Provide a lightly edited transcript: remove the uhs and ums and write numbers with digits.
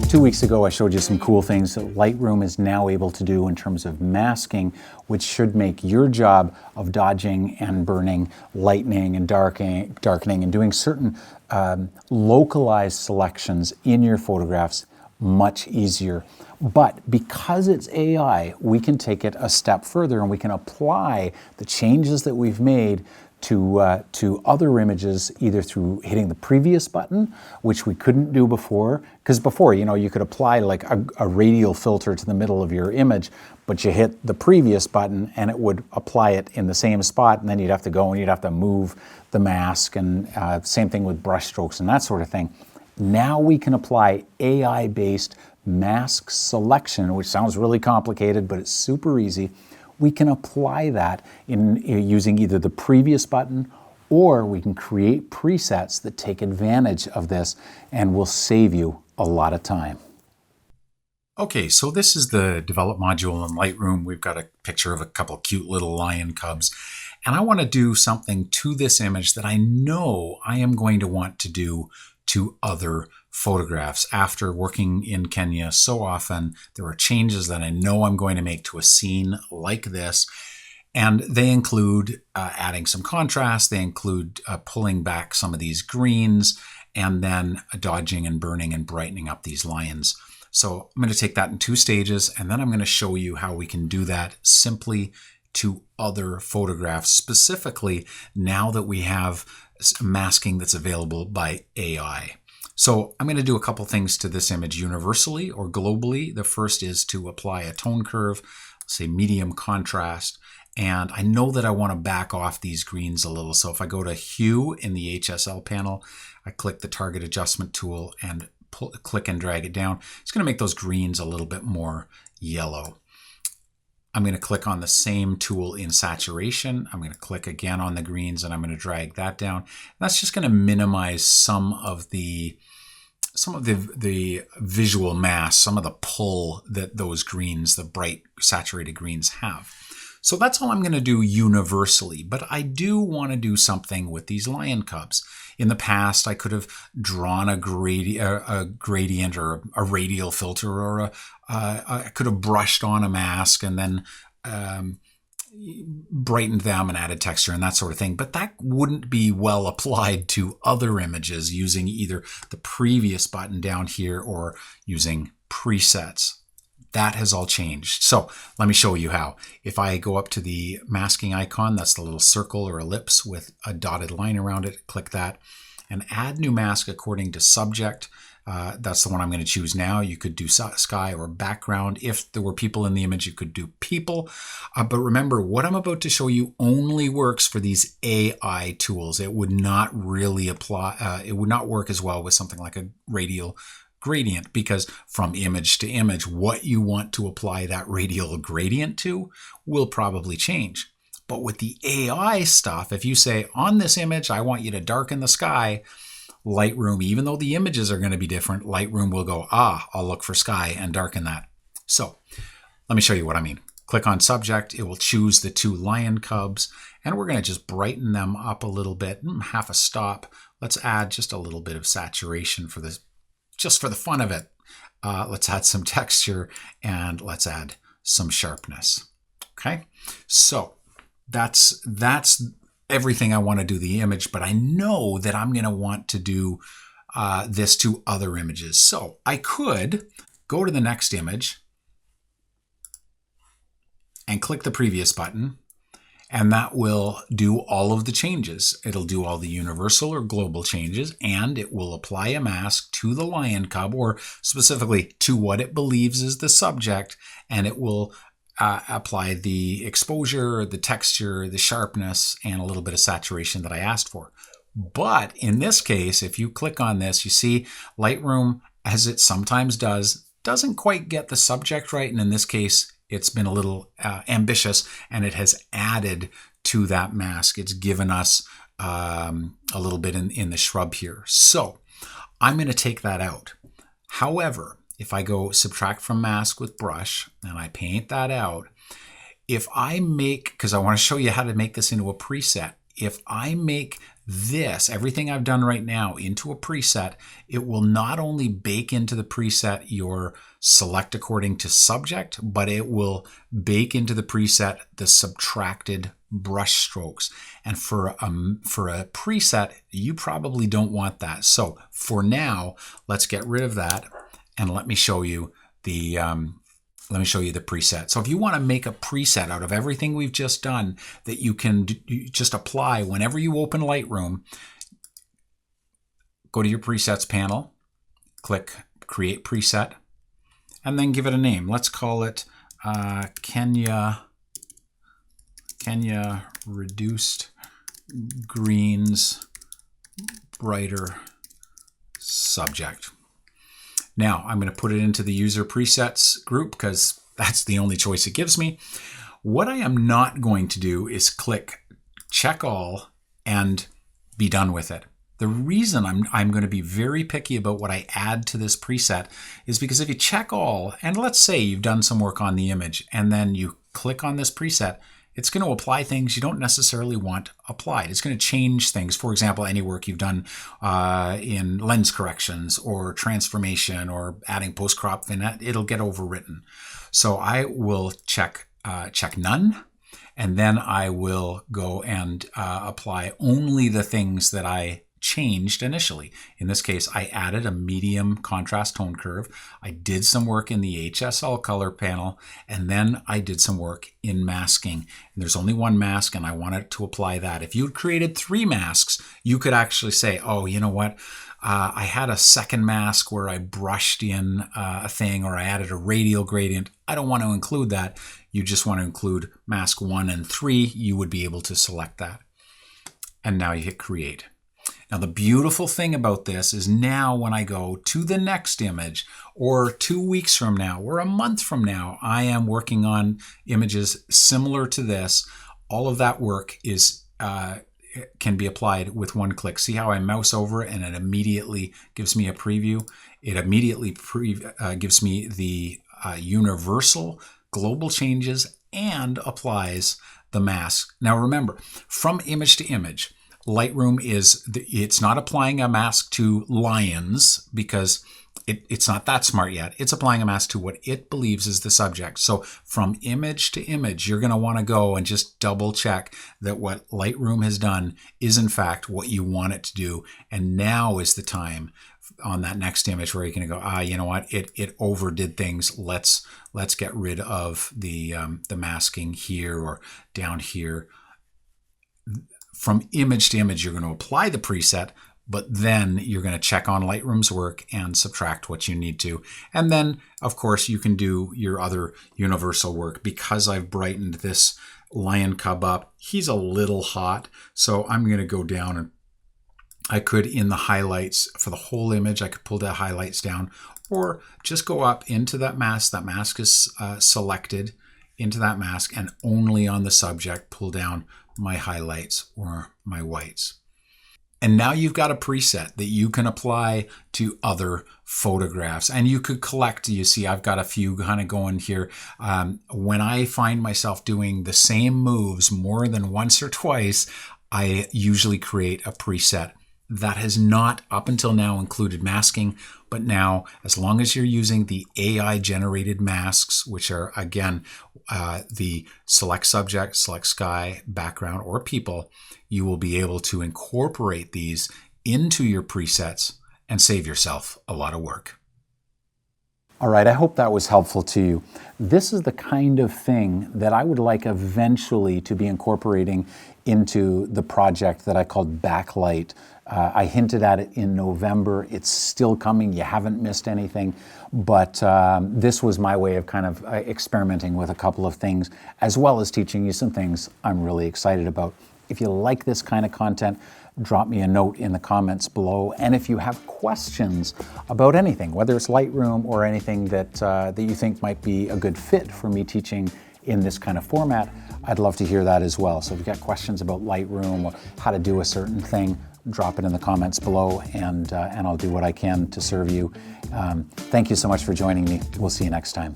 2 weeks ago, I showed you some cool things that Lightroom is now able to do in terms of masking, which should make your job of dodging and burning, lightening and darkening and doing certain localized selections in your photographs much easier. But because it's AI, we can take it a step further and we can apply the changes that we've made to other images, either through hitting the previous button, which we couldn't do before. Because before, you could apply like a radial filter to the middle of your image, but you hit the previous button and it would apply it in the same spot, and then you'd have to go and you'd have to move the mask, and same thing with brush strokes and that sort of thing. Now we can apply AI-based mask selection, which sounds really complicated, but it's super easy. We can apply that in using either the previous button, or we can create presets that take advantage of this and will save you a lot of time. Okay, so this is the develop module in Lightroom. We've got a picture of a couple cute little lion cubs. And I want to do something to this image that I know I am going to want to do to other photographs. After working in Kenya so often, there are changes that I know I'm going to make to a scene like this. And they include adding some contrast. They include pulling back some of these greens, and then dodging and burning and brightening up these lions. So I'm going to take that in 2 stages, and then I'm going to show you how we can do that simply to other photographs, specifically now that we have masking that's available by AI. So I'm going to do a couple things to this image universally or globally. The first is to apply a tone curve, say medium contrast. And I know that I want to back off these greens a little. So if I go to Hue in the HSL panel, I click the Target Adjustment tool and click and drag it down. It's going to make those greens a little bit more yellow. I'm going to click on the same tool in saturation. I'm going to click again on the greens and I'm going to drag that down. That's just going to minimize some of the visual mass, some of the pull that those greens, the bright saturated greens, have. So that's all I'm going to do universally, but I do want to do something with these lion cubs. In the past, I could have drawn a gradient or a radial filter, or I could have brushed on a mask and then brightened them and added texture and that sort of thing. But that wouldn't be well applied to other images using either the previous button down here or using presets. That has all changed. So let me show you how. If I go up to the masking icon, that's the little circle or ellipse with a dotted line around it, click that and add new mask according to subject. That's the one I'm going to choose now. You could do sky or background. If there were people in the image, you could do people. But remember, what I'm about to show you only works for these AI tools. It would not really apply. It would not work as well with something like a radial gradient, because from image to image, what you want to apply that radial gradient to will probably change. But with the AI stuff, if you say on this image, I want you to darken the sky, Lightroom, even though the images are going to be different, Lightroom will go, I'll look for sky and darken that. So let me show you what I mean. Click on subject. It will choose the 2 lion cubs, and we're going to just brighten them up a little bit, half a stop. Let's add just a little bit of saturation for this, just for the fun of it. Let's add some texture and let's add some sharpness. Okay, so that's everything I want to do the image, but I know that I'm going to want to do this to other images. So I could go to the next image and click the previous button, and that will do all of the changes. It'll do all the universal or global changes, and it will apply a mask to the lion cub, or specifically to what it believes is the subject, and it will apply the exposure, the texture, the sharpness, and a little bit of saturation that I asked for. But in this case, if you click on this, you see Lightroom, as it sometimes does, doesn't quite get the subject right, and in this case, it's been a little ambitious, and it has added to that mask. It's given us a little bit in the shrub here. So I'm going to take that out. However, if I go subtract from mask with brush and I paint that out, if I make, because I want to show you how to make this into a preset, if I make this, everything I've done right now into a preset, it will not only bake into the preset your select according to subject, but it will bake into the preset the subtracted brush strokes. And for a preset, you probably don't want that. So for now, let's get rid of that and let me show you the preset. So if you want to make a preset out of everything we've just done that you can just apply whenever you open Lightroom, go to your presets panel, click create preset, and then give it a name. Let's call it Kenya reduced greens brighter subject. Now I'm going to put it into the user presets group because that's the only choice it gives me. What I am not going to do is click check all and be done with it. The reason I'm going to be very picky about what I add to this preset is because if you check all, and let's say you've done some work on the image and then you click on this preset, it's going to apply things you don't necessarily want applied. It's going to change things. For example, any work you've done in lens corrections or transformation or adding post-crop vignette, it'll get overwritten. So I will check none, and then I will go and apply only the things that I changed initially. In this case, I added a medium contrast tone curve. I did some work in the HSL color panel, and then I did some work in masking. And there's only one mask, and I wanted to apply that. If you had created 3 masks, you could actually say, oh, you know what? I had a second mask where I brushed in a thing, or I added a radial gradient. I don't want to include that. You just want to include mask 1 and 3. You would be able to select that. And now you hit create. Now, the beautiful thing about this is now when I go to the next image, or 2 weeks from now, or a month from now, I am working on images similar to this. All of that work is can be applied with one click. See how I mouse over it and it immediately gives me a preview? It immediately gives me the universal global changes and applies the mask. Now remember, from image to image, Lightroom it's not applying a mask to lions because it's not that smart yet. It's applying a mask to what it believes is the subject. So from image to image, you're going to want to go and just double check that what Lightroom has done is in fact what you want it to do. And now is the time on that next image where you're going to go, you know what, it overdid things. Let's get rid of the masking here or down here. From image to image, you're going to apply the preset, but then you're going to check on Lightroom's work and subtract what you need to. And then, of course, you can do your other universal work. Because I've brightened this lion cub up, he's a little hot, so I'm going to go down and I could, in the highlights for the whole image, I could pull the highlights down, or just go up into that mask. That mask is selected into that mask, and only on the subject pull down my highlights or my whites. And now you've got a preset that you can apply to other photographs, and you could collect. You see, I've got a few kind of going here. When I find myself doing the same moves more than once or twice, I usually create a preset that has not up until now included masking, but now, as long as you're using the AI generated masks, which are again the select subject, select sky, background, or people, you will be able to incorporate these into your presets and save yourself a lot of work. All right, I hope that was helpful to you. This is the kind of thing that I would like eventually to be incorporating into the project that I called Backlight. I hinted at it in November. It's still coming. You haven't missed anything. But this was my way of kind of experimenting with a couple of things, as well as teaching you some things I'm really excited about. If you like this kind of content, drop me a note in the comments below. And if you have questions about anything, whether it's Lightroom or anything that you think might be a good fit for me teaching in this kind of format, I'd love to hear that as well. So if you've got questions about Lightroom or how to do a certain thing, drop it in the comments below, and I'll do what I can to serve you. Thank you so much for joining me. We'll see you next time.